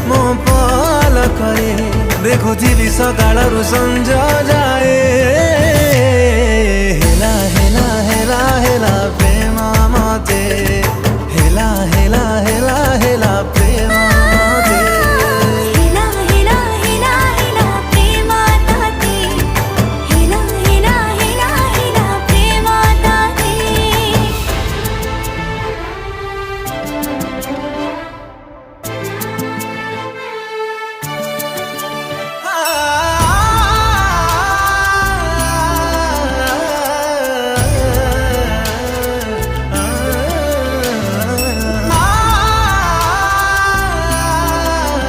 ମୋ ପଲକରେ ଦେଖୁଥିବି ସକାଳରୁ ସଞ୍ଜ ଯାଏ। ହେଲା ହେଲା ହେଲା ହେଲା ପ୍ରେମ ମତେ ହେଲା ହେଲା ହେଲା